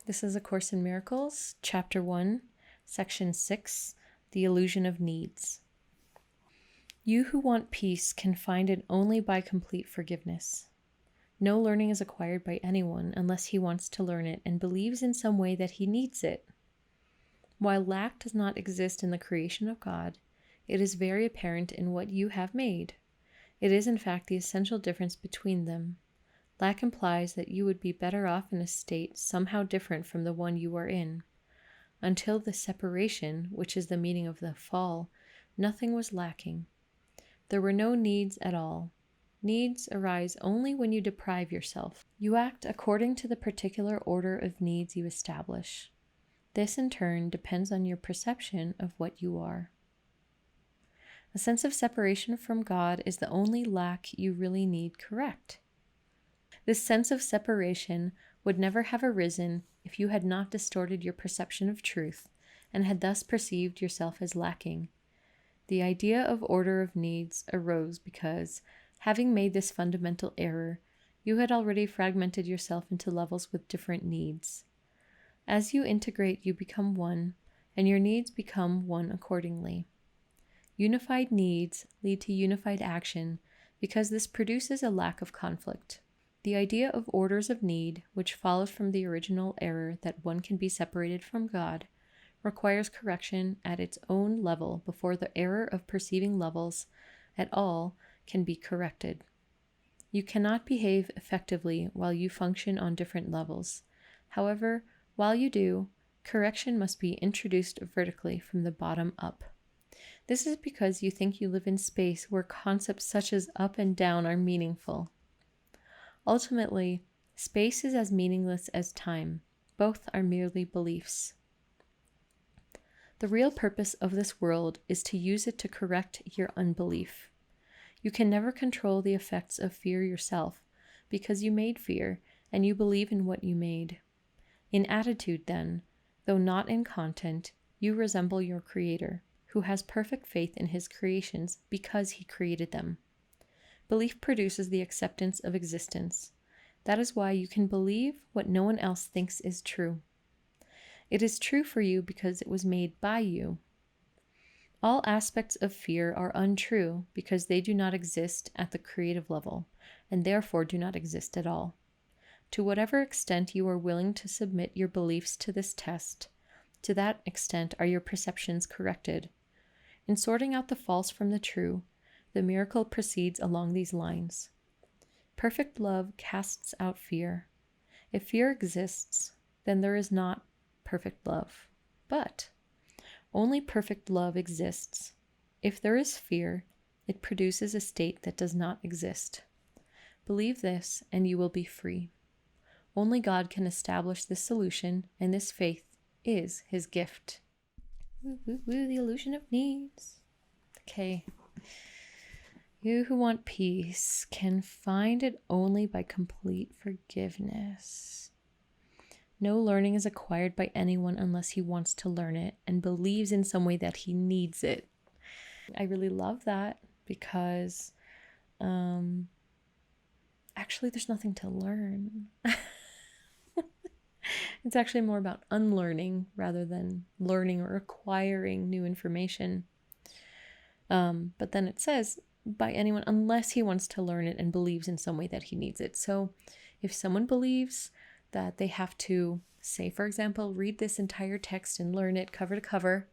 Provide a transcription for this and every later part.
This is A Course in Miracles, Chapter 1, Section 6, The Illusion of Needs. You who want peace can find it only by complete forgiveness. No learning is acquired by anyone unless he wants to learn it and believes in some way that he needs it. While lack does not exist in the creation of God, it is very apparent in what you have made. It is in fact the essential difference between them. Lack implies that you would be better off in a state somehow different from the one you are in. Until the separation, which is the meaning of the fall, nothing was lacking. There were no needs at all. Needs arise only when you deprive yourself. You act according to the particular order of needs you establish. This, in turn, depends on your perception of what you are. A sense of separation from God is the only lack you really need correct. This sense of separation would never have arisen if you had not distorted your perception of truth and had thus perceived yourself as lacking. The idea of order of needs arose because, having made this fundamental error, you had already fragmented yourself into levels with different needs. As you integrate, you become one, and your needs become one accordingly. Unified needs lead to unified action because this produces a lack of conflict. The idea of orders of need, which follows from the original error that one can be separated from God, requires correction at its own level before the error of perceiving levels at all can be corrected. You cannot behave effectively while you function on different levels. However, while you do, correction must be introduced vertically from the bottom up. This is because you think you live in space where concepts such as up and down are meaningful. Ultimately, space is as meaningless as time. Both are merely beliefs. The real purpose of this world is to use it to correct your unbelief. You can never control the effects of fear yourself because you made fear and you believe in what you made. In attitude, then, though not in content, you resemble your Creator, who has perfect faith in his creations because he created them. Belief produces the acceptance of existence. That is why you can believe what no one else thinks is true. It is true for you because it was made by you. All aspects of fear are untrue because they do not exist at the creative level, and therefore do not exist at all. To whatever extent you are willing to submit your beliefs to this test, to that extent are your perceptions corrected. In sorting out the false from the true, the miracle proceeds along these lines. Perfect love casts out fear. If fear exists, then there is not perfect love. But only perfect love exists. If there is fear, it produces a state that does not exist. Believe this, and you will be free. Only God can establish this solution, and this faith is his gift. Woo, woo, woo, the illusion of needs. Okay. You who want peace can find it only by complete forgiveness. No learning is acquired by anyone unless he wants to learn it and believes in some way that he needs it. I really love that because actually there's nothing to learn. It's actually more about unlearning rather than learning or acquiring new information. But then it says by anyone unless he wants to learn it and believes in some way that he needs it. So if someone believes that they have to, say, for example, read this entire text and learn it cover to cover,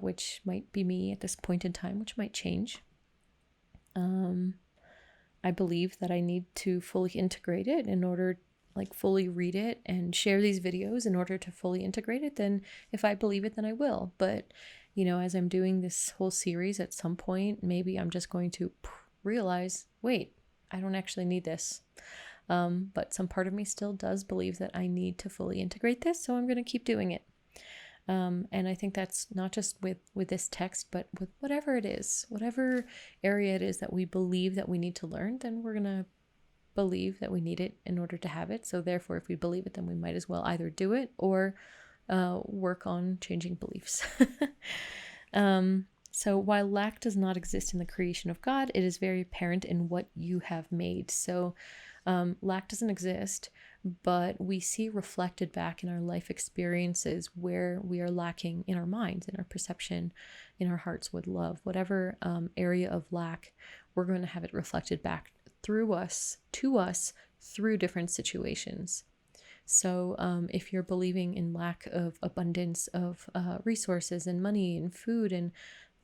which might be me at this point in time, which might change. I believe that I need to fully integrate it in order, fully read it and share these videos in order to fully integrate it. Then if I believe it, then I will. But, as I'm doing this whole series, at some point, maybe I'm just going to realize, wait, I don't actually need this. But some part of me still does believe that I need to fully integrate this, so I'm going to keep doing it. And I think that's not just with this text, but with whatever it is, whatever area it is that we believe that we need to learn, then we're going to believe that we need it in order to have it. So therefore, if we believe it, then we might as well either do it or work on changing beliefs. So while lack does not exist in the creation of God, it is very apparent in what you have made. So lack doesn't exist, but we see reflected back in our life experiences where we are lacking in our minds, in our perception, in our hearts with love, whatever area of lack, we're going to have it reflected back through us, to us, through different situations. So if you're believing in lack of abundance of resources and money and food and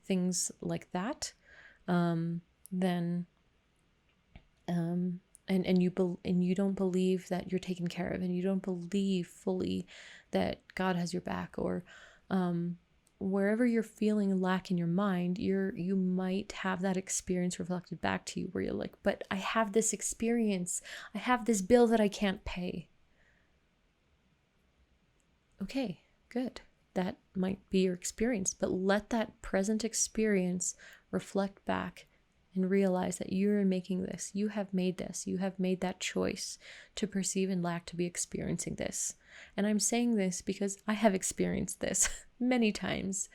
things like that, then and you don't believe that you're taken care of, and you don't believe fully that God has your back, or wherever you're feeling lack in your mind, you might have that experience reflected back to you where you're like, but I have this experience, I have this bill that I can't pay. Okay, good. That might be your experience, but let that present experience reflect back and realize that you're making this. You have made this. You have made that choice to perceive and lack to be experiencing this. And I'm saying this because I have experienced this many times.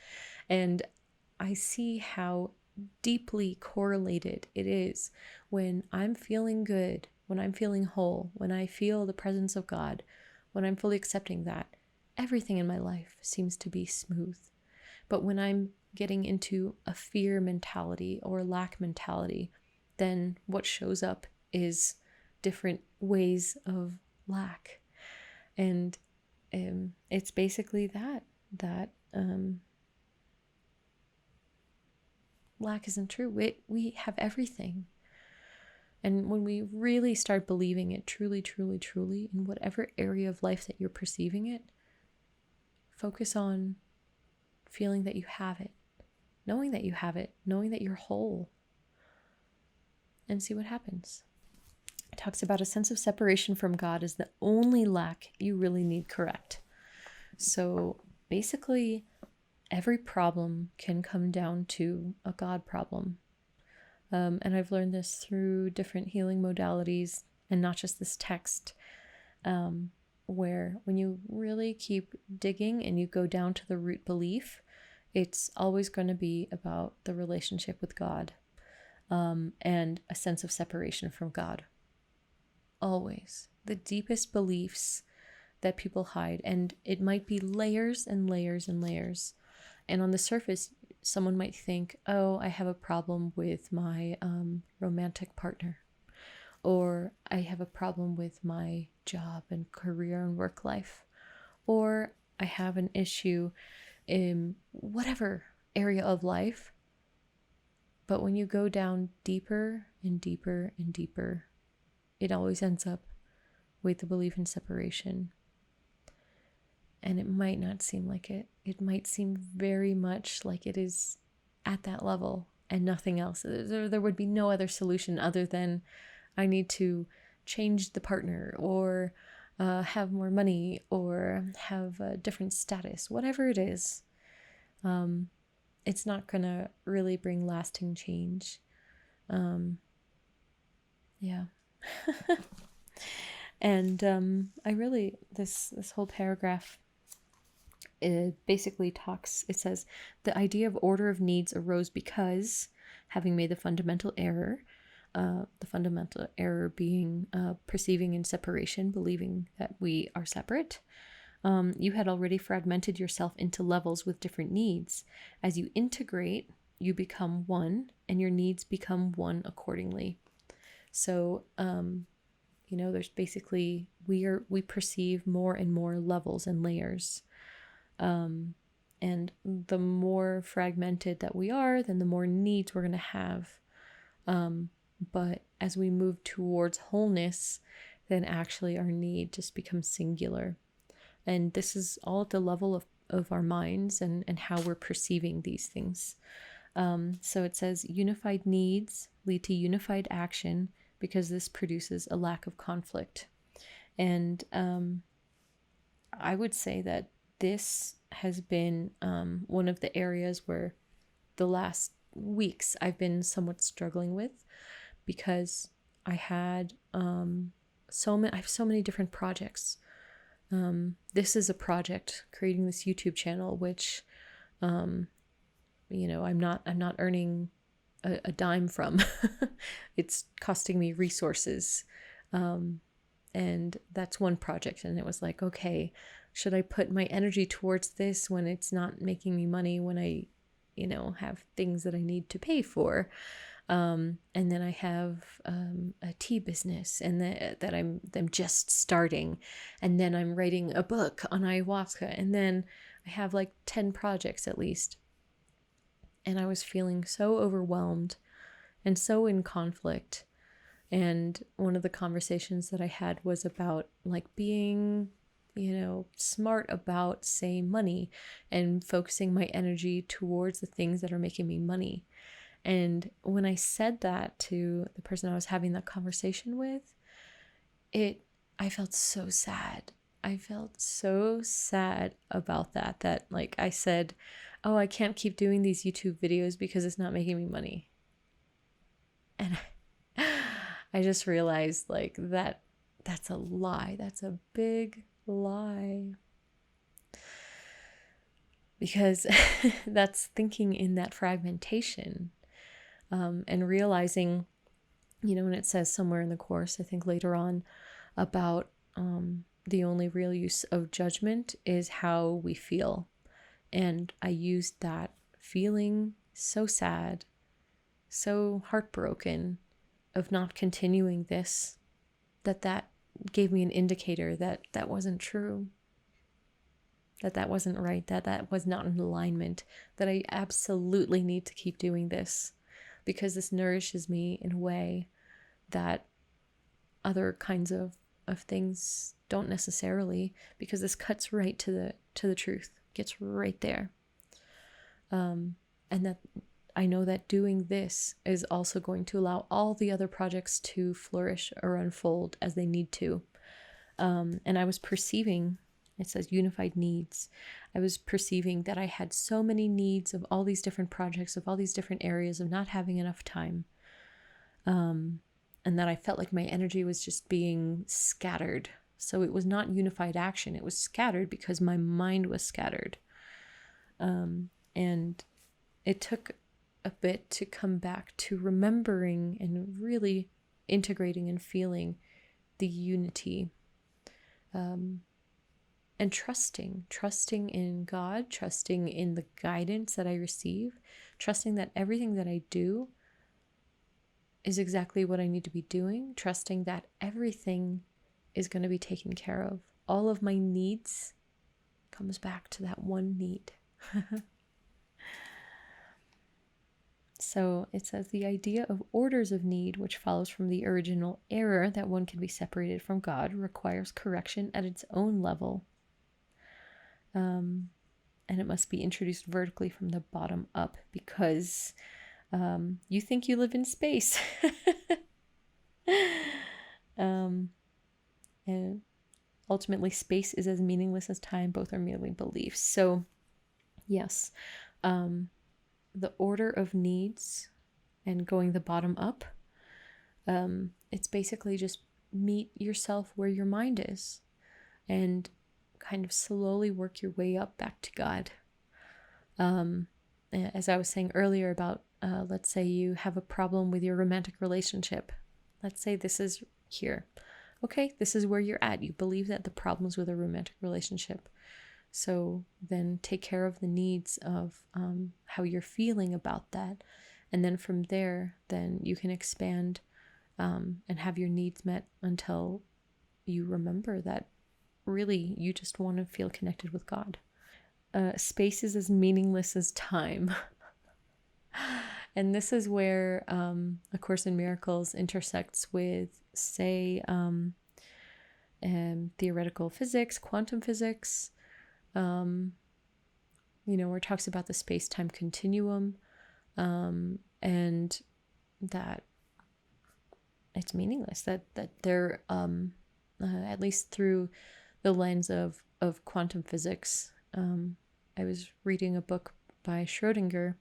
And I see how deeply correlated it is when I'm feeling good, when I'm feeling whole, when I feel the presence of God, when I'm fully accepting that. Everything in my life seems to be smooth. But when I'm getting into a fear mentality or lack mentality, then what shows up is different ways of lack. And it's basically that lack isn't true. We have everything. And when we really start believing it truly, truly, truly, in whatever area of life that you're perceiving it, focus on feeling that you have it, knowing that you have it, knowing that you're whole, and see what happens. It talks about a sense of separation from God is the only lack you really need correct. So basically, every problem can come down to a God problem. And I've learned this through different healing modalities and not just this text. Where when you really keep digging and you go down to the root belief, it's always going to be about the relationship with God, and a sense of separation from God. Always. The deepest beliefs that people hide, and it might be layers and layers and layers. And on the surface, someone might think, oh, I have a problem with my romantic partner. Or I have a problem with my job and career and work life. Or I have an issue in whatever area of life. But when you go down deeper and deeper and deeper, it always ends up with the belief in separation. And it might not seem like it. It might seem very much like it is at that level and nothing else. There would be no other solution other than I need to change the partner, or have more money, or have a different status, whatever it is. It's not going to really bring lasting change. Yeah. And I really, this whole paragraph, it basically talks, it says, the idea of order of needs arose because, having made the fundamental error being perceiving in separation, believing that we are separate, you had already fragmented yourself into levels with different needs. As you integrate, you become one, and your needs become one accordingly. So, there's basically, we perceive more and more levels and layers. And the more fragmented that we are, then the more needs we're going to have. But as we move towards wholeness, then actually our need just becomes singular. And this is all at the level of our minds and how we're perceiving these things. So it says, unified needs lead to unified action because this produces a lack of conflict. And I would say that this has been one of the areas where the last weeks I've been somewhat struggling with, because I had I have so many different projects. This is a project, creating this YouTube channel, which I'm not earning a dime from. It's costing me resources. And that's one project. And it was like, okay, should I put my energy towards this when it's not making me money, when I, have things that I need to pay for? And then I have a tea business, and that I'm just starting. And then I'm writing a book on ayahuasca. And then I have like 10 projects at least. And I was feeling so overwhelmed and so in conflict. And one of the conversations that I had was about like being, smart about, say, money, and focusing my energy towards the things that are making me money. And when I said that to the person I was having that conversation with, I felt so sad. I felt so sad about that like I said, oh, I can't keep doing these YouTube videos because it's not making me money. And I just realized like that's a lie. That's a big lie. Because that's thinking in that fragmentation, and realizing, when it says somewhere in the course, I think later on, about the only real use of judgment is how we feel. And I used that feeling so sad, so heartbroken of not continuing this, that gave me an indicator that wasn't true, that wasn't right, that was not in alignment, that I absolutely need to keep doing this because this nourishes me in a way that other kinds of things don't necessarily, because this cuts right to the truth, gets right there. And that I know that doing this is also going to allow all the other projects to flourish or unfold as they need to. And I was perceiving, it says unified needs. I was perceiving that I had so many needs of all these different projects, of all these different areas, of not having enough time. And that I felt like my energy was just being scattered. So it was not unified action. It was scattered because my mind was scattered. And it took a bit to come back to remembering and really integrating and feeling the unity. And trusting in God, trusting in the guidance that I receive, trusting that everything that I do is exactly what I need to be doing, trusting that everything is going to be taken care of. All of my needs comes back to that one need. So it says the idea of orders of need, which follows from the original error that one can be separated from God, requires correction at its own level. And it must be introduced vertically from the bottom up, because you think you live in space. And ultimately, space is as meaningless as time. Both are merely beliefs. So, yes, the order of needs and going the bottom up, it's basically just meet yourself where your mind is and kind of slowly work your way up back to God. As I was saying earlier about, let's say you have a problem with your romantic relationship. Let's say this is here. Okay, this is where you're at. You believe that the problem's with a romantic relationship. So then take care of the needs of how you're feeling about that. And then from there, then you can expand and have your needs met until you remember that really you just want to feel connected with God. Space is as meaningless as time. And this is where A Course in Miracles intersects with, say, theoretical physics, quantum physics, where it talks about the space-time continuum, and that it's meaningless, that they're, at least through the lens of quantum physics. I was reading a book by Schrodinger,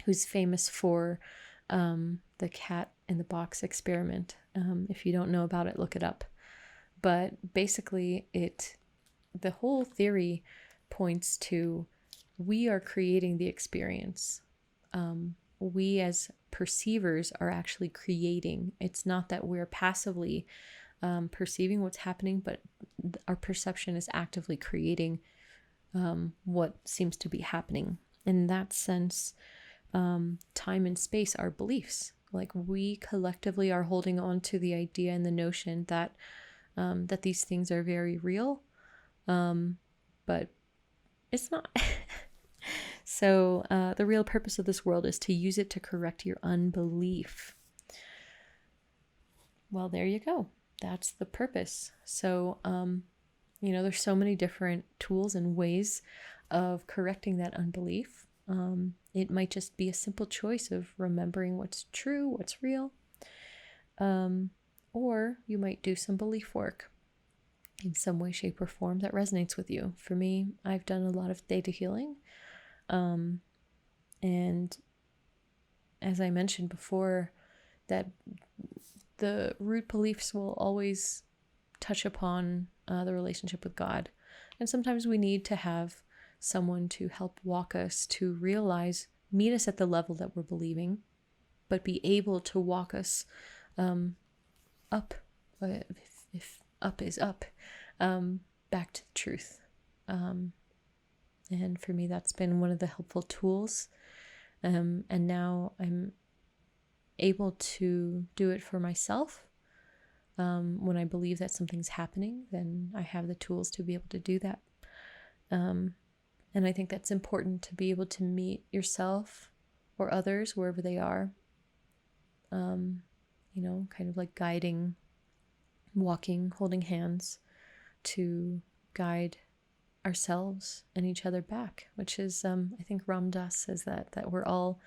who's famous for the cat in the box experiment. If you don't know about it, look it up. But basically, the whole theory points to we are creating the experience. We as perceivers are actually creating. It's not that we're passively perceiving what's happening, but our perception is actively creating what seems to be happening. In that sense, time and space are beliefs. Like, we collectively are holding on to the idea and the notion that that these things are very real, but it's not. So the real purpose of this world is to use it to correct your unbelief. Well, there you go. That's the purpose. So, there's so many different tools and ways of correcting that unbelief. It might just be a simple choice of remembering what's true, what's real. Or you might do some belief work in some way, shape, or form that resonates with you. For me, I've done a lot of theta healing. And as I mentioned before, that the root beliefs will always touch upon the relationship with God. And sometimes we need to have someone to help walk us to realize, meet us at the level that we're believing, but be able to walk us up, if up is up, back to the truth. And for me, that's been one of the helpful tools. And now I'm able to do it for myself. When I believe that something's happening, then I have the tools to be able to do that. And I think that's important, to be able to meet yourself or others wherever they are. Kind of like guiding, walking, holding hands to guide ourselves and each other back, which is, I think Ram Dass says that we're all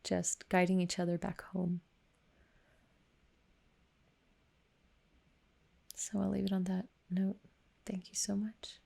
just guiding each other back home. So I'll leave it on that note. Thank you so much.